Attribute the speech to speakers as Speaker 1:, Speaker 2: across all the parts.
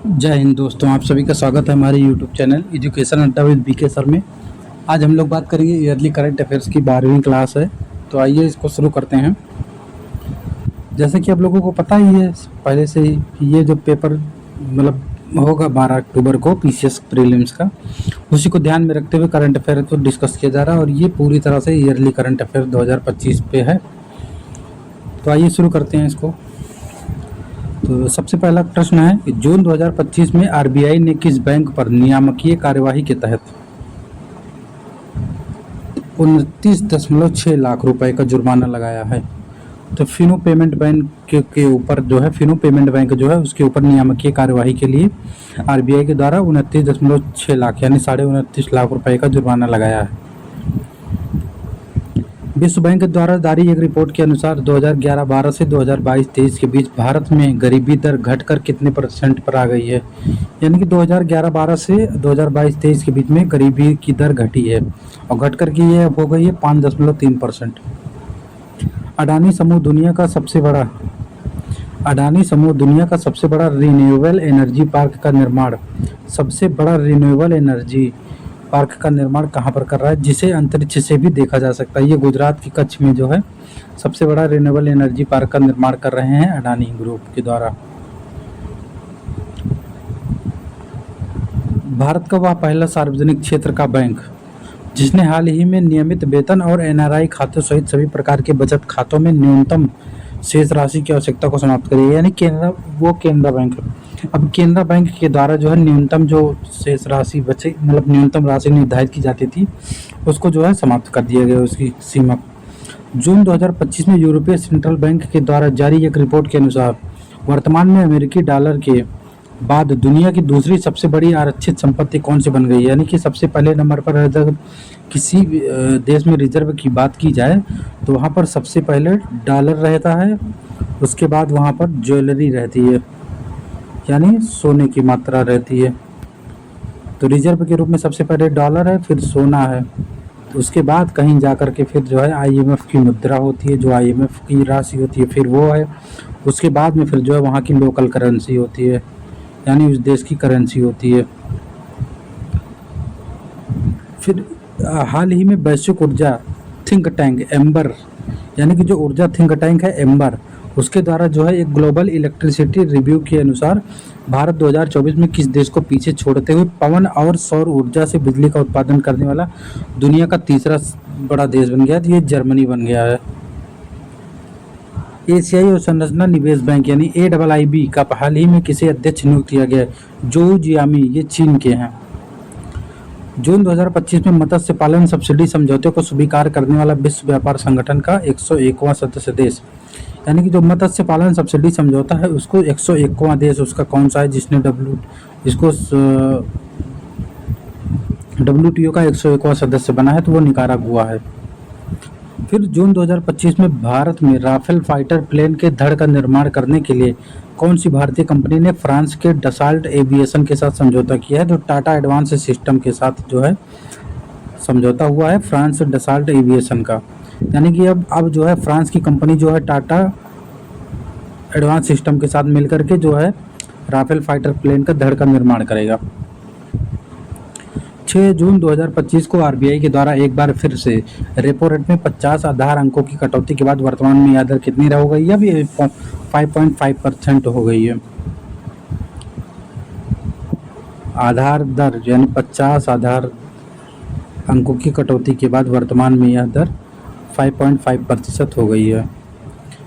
Speaker 1: जय हिंद दोस्तों, आप सभी का स्वागत है हमारे यूट्यूब चैनल एजुकेशन अड्डा विद बीके सर में। आज हम लोग बात करेंगे ईयरली करंट अफेयर्स की 12वीं क्लास है। तो आइए इसको शुरू करते हैं। जैसे कि आप लोगों को पता ही है पहले से ही कि ये जो पेपर मतलब होगा 12 अक्टूबर को पीसीएस प्रीलिम्स का, उसी को ध्यान में रखते हुए करंट अफेयर को डिस्कस किया जा रहा है और ये पूरी तरह से ईयरली करंट अफेयर 2025 पे है। तो आइए शुरू करते हैं इसको। तो सबसे पहला प्रश्न है कि जून 2025 में आरबीआई ने किस बैंक पर नियामकीय कार्यवाही के तहत 29.6 लाख रुपए का जुर्माना लगाया है। तो फिनो पेमेंट बैंक के ऊपर जो है, फिनो पेमेंट बैंक जो है उसके ऊपर नियामकीय कार्यवाही के लिए आरबीआई के द्वारा 29.6 लाख यानी 29.5 लाख रुपए का जुर्माना लगाया है। विश्व बैंक द्वारा जारी एक रिपोर्ट के अनुसार 2011-12 से 2022-23 के बीच भारत में गरीबी दर घटकर कितने % पर आ गई है। यानी कि 2011-12 से 2022-23 के बीच में गरीबी की दर घटी है और घटकर की ये हो गई है 5.3%। अडानी समूह दुनिया का सबसे बड़ा रिन्यूएबल एनर्जी पार्क का निर्माण कहाँ पर कर रहा है, जिसे अंतरिक्ष से भी देखा जा सकता है। ये गुजरात के कच्छ में जो है सबसे बड़ा रिन्यूएबल एनर्जी पार्क का निर्माण कर रहे हैं अडानी ग्रुप के द्वारा। भारत का वह पहला सार्वजनिक क्षेत्र का बैंक जिसने हाल ही में नियमित वेतन और एनआरआई खातों सहित सभी प्रकार के बचत खातों में न्यूनतम शेष राशि की आवश्यकता को समाप्त करी है, यानी केनरा बैंक है। अब केनरा बैंक के द्वारा जो है न्यूनतम जो शेष राशि बचे, मतलब न्यूनतम राशि निर्धारित की जाती थी, उसको जो है समाप्त कर दिया गया उसकी सीमा। जून 2025 में यूरोपीय सेंट्रल बैंक के द्वारा जारी एक रिपोर्ट के अनुसार वर्तमान में अमेरिकी डॉलर के बाद दुनिया की दूसरी सबसे बड़ी आरक्षित संपत्ति कौन सी बन गई है। यानी कि सबसे पहले नंबर पर अगर किसी देश में रिजर्व की बात की जाए तो वहाँ पर सबसे पहले डॉलर रहता है, उसके बाद वहाँ पर ज्वेलरी रहती है यानी सोने की मात्रा रहती है। तो रिजर्व के रूप में सबसे पहले डॉलर है, फिर सोना है, तो उसके बाद कहीं जा कर के फिर जो है आईएमएफ की मुद्रा होती है, जो आईएमएफ की राशि होती है, फिर वो है। उसके बाद में फिर जो है वहाँ की लोकल करेंसी होती है, यानी उस देश की करेंसी होती है। फिर हाल ही में वैश्विक ऊर्जा थिंक टैंक एम्बर, यानी कि जो ऊर्जा थिंक टैंक है एम्बर, उसके द्वारा जो है एक ग्लोबल इलेक्ट्रिसिटी रिव्यू के अनुसार भारत 2024 में किस देश को पीछे छोड़ते हुए पवन और सौर ऊर्जा से बिजली का उत्पादन करने वाला दुनिया का तीसरा बड़ा देश बन गया। तो ये जर्मनी बन गया है। एशियाई और संरचना निवेश बैंक यानी AIIB का हाल ही में किसे अध्यक्ष नियुक्त किया गया है। जोऊ जियामी, ये चीन के हैं। जून 2025 में मत्स्य पालन सब्सिडी समझौते को स्वीकार करने वाला विश्व व्यापार संगठन का 101वां सदस्य देश, यानी कि जो मत्स्य पालन सब्सिडी समझौता है उसको 101वां देश उसका कौन सा है जिसने WTO का 101वां सदस्य बना है, तो वो निकारागुआ है। फिर जून 2025 में भारत में राफेल फाइटर प्लेन के धड़ का निर्माण करने के लिए कौन सी भारतीय कंपनी ने फ्रांस के डसाल्ट एविएशन के साथ समझौता किया है। तो टाटा एडवांस सिस्टम के साथ जो है समझौता हुआ है फ्रांस डसाल्ट एविएशन का, यानी कि अब जो है फ्रांस की कंपनी जो है टाटा एडवांस सिस्टम के साथ मिलकर के जो है राफेल फाइटर प्लेन का धड़ का निर्माण करेगा। 6 जून 2025 को आरबीआई के द्वारा एक बार फिर से रेपो रेट में 50 आधार अंकों की कटौती के बाद वर्तमान में यह दर कितनी हो गई है। अभी 5.5% हो गई है। आधार दर यानी 50 आधार अंकों की कटौती के बाद वर्तमान में यह दर 5.5% हो गई है।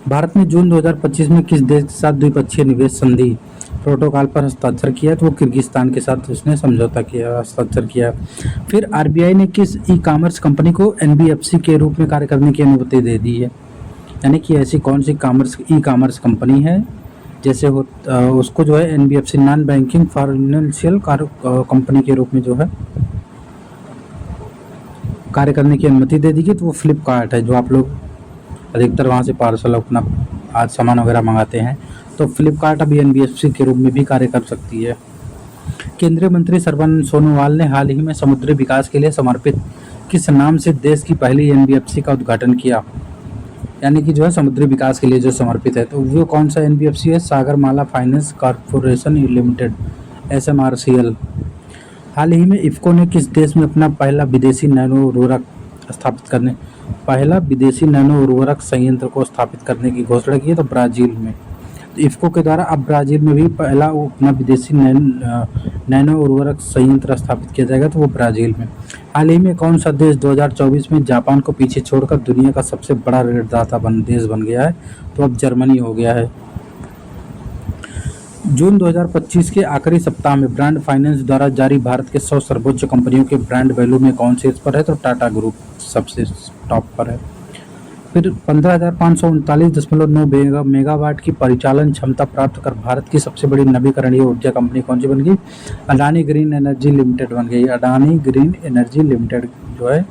Speaker 1: भारत ने जून 2025 में किस देश के साथ द्विपक्षीय निवेश संधि प्रोटोकॉल पर हस्ताक्षर किया, तो वो किर्गिस्तान के साथ उसने समझौता किया, हस्ताक्षर किया। फिर आरबीआई ने किस ई कॉमर्स कंपनी को एनबीएफसी के रूप में कार्य करने की अनुमति दे दी है। यानी कि ऐसी कौन सी ई कॉमर्स कंपनी है जैसे उसको जो है NBFC non banking financial company के रूप में जो है कार्य करने की अनुमति दे दी गई। तो वो फ्लिपकार्ट है, जो आप लोग अधिकतर वहाँ से पार्सल अपना आज सामान वगैरह मंगाते हैं। तो फ्लिपकार्ट अभी एनबीएफसी के रूप में भी कार्य कर सकती है। केंद्रीय मंत्री सर्बानंद सोनोवाल ने हाल ही में समुद्री विकास के लिए समर्पित किस नाम से देश की पहली एनबीएफसी का उद्घाटन किया। यानी कि जो है समुद्री विकास के लिए जो समर्पित है, तो वो कौन सा एनबीएफसी है। Sagarmala finance corporation limited, SMRCL। हाल ही में इफ़को ने किस देश में अपना पहला विदेशी नैनो उर्वरक संयंत्र को स्थापित करने की घोषणा की है? तो ब्राज़ील में। तो इफ़को के द्वारा अब ब्राज़ील में भी पहला अपना विदेशी नैनो उर्वरक संयंत्र स्थापित किया जाएगा, तो वो ब्राज़ील में। हाल ही में कौन सा देश 2024 में जापान को पीछे छोड़कर दुनिया का सबसे बड़ा ऋणदाता देश बन गया है? तो अब जर्मनी हो गया है। जून 2025 के आखिरी सप्ताह में ब्रांड फाइनेंस द्वारा जारी भारत के 100 सर्वोच्च कंपनियों के ब्रांड वैल्यू में कौन शीर्ष पर है? तो टाटा ग्रुप सबसे टॉप पर है। फिर 15,539 मेगावाट की परिचालन क्षमता प्राप्त कर भारत की सबसे बड़ी नवीकरणीय ऊर्जा कंपनी कौन सी बन गई? अडानी ग्रीन एनर्जी लिमिटेड बन गई। अडानी ग्रीन एनर्जी लिमिटेड जो है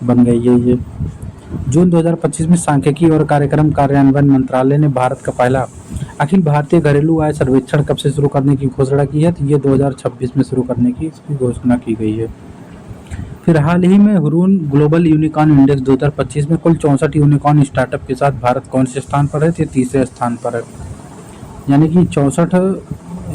Speaker 1: बन गई है ये। जून 2025 में सांख्यिकी और कार्यक्रम कार्यान्वयन मंत्रालय ने भारत का पहला अखिल भारतीय घरेलू आय सर्वेक्षण कब से शुरू करने की घोषणा की है? तो ये 2026 में शुरू करने की इसकी घोषणा की गई है। फिर हाल ही में हुरून ग्लोबल यूनिकॉर्न इंडेक्स 2025 में कुल 64 यूनिकॉर्न स्टार्टअप के साथ भारत कौन से स्थान पर है? तो तीसरे स्थान पर है। यानी कि 64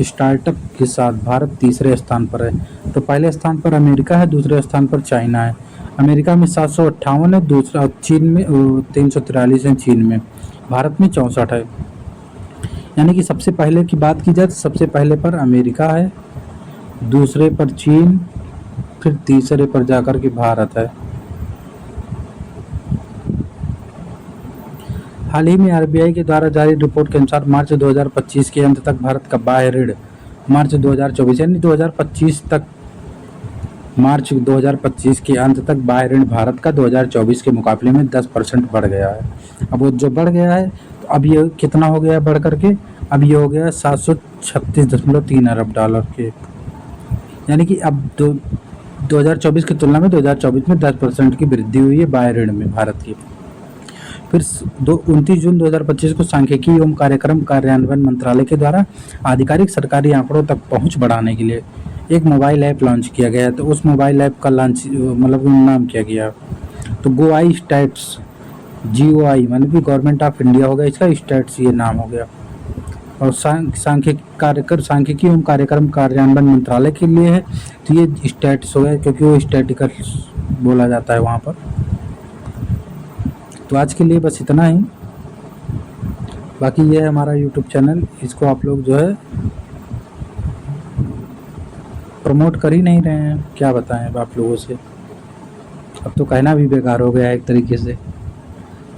Speaker 1: स्टार्टअप के साथ भारत तीसरे स्थान पर है। तो पहले स्थान पर अमेरिका है, दूसरे स्थान पर चाइना है। अमेरिका में 758 है, दूसरा चीन में 343 है, चीन में। भारत में 64 है। यानी कि सबसे पहले की बात की जाए तो सबसे पहले पर अमेरिका है, दूसरे पर चीन, फिर तीसरे पर जाकर के भारत है। हाल ही में RBI के द्वारा जारी रिपोर्ट के अनुसार मार्च 2025 के अंत तक भारत का बाह्य ऋण मार्च 2024 यानी 2025 तक मार्च 2025 के अंत तक बाह्य ऋण भारत का 2024 के मुकाबले में 10% बढ़ गया है। अब वो जो बढ़ गया है तो अब ये कितना हो गया है बढ़ करके? अब ये हो गया है 736.3 अरब डॉलर के। यानी कि अब 2024 की तुलना में 2024 में 10% की वृद्धि हुई है बाह्य ऋण में भारत की। फिर 29 जून 2025 को सांख्यिकी एवं कार्यक्रम कार्यान्वयन मंत्रालय के द्वारा आधिकारिक सरकारी आंकड़ों तक पहुंच बढ़ाने के लिए एक मोबाइल ऐप लॉन्च किया गया है। तो उस मोबाइल ऐप का लॉन्च नाम किया गया। तो GOI स्टैट्स, GOI मतलब कि गवर्नमेंट ऑफ इंडिया हो गया, इसका स्टैट्स ये नाम हो गया। और सांख्यिकी एवं कार्यक्रम कार्यान्वयन मंत्रालय के लिए है, तो ये स्टैट्स हो गया क्योंकि वो स्टैटिकल बोला जाता है वहाँ पर। तो आज के लिए बस इतना ही। बाकी ये है हमारा YouTube चैनल, इसको आप लोग जो है प्रमोट कर ही नहीं रहे हैं, क्या बताएं अब आप लोगों से। अब तो कहना भी बेकार हो गया है एक तरीके से।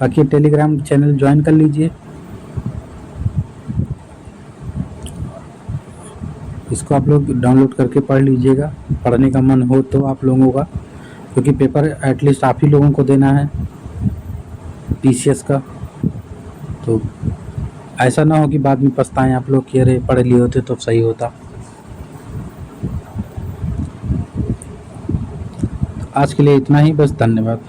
Speaker 1: बाकी टेलीग्राम चैनल ज्वाइन कर लीजिए, इसको आप लोग डाउनलोड करके पढ़ लीजिएगा, पढ़ने का मन हो तो आप लोगों का, क्योंकि पेपर एटलीस्ट आप ही लोगों को देना है PCS का। तो ऐसा ना हो कि बाद में पछताएं आप लोग कि अरे पढ़ लिए होते तो सही होता। आज के लिए इतना ही, बस धन्यवाद।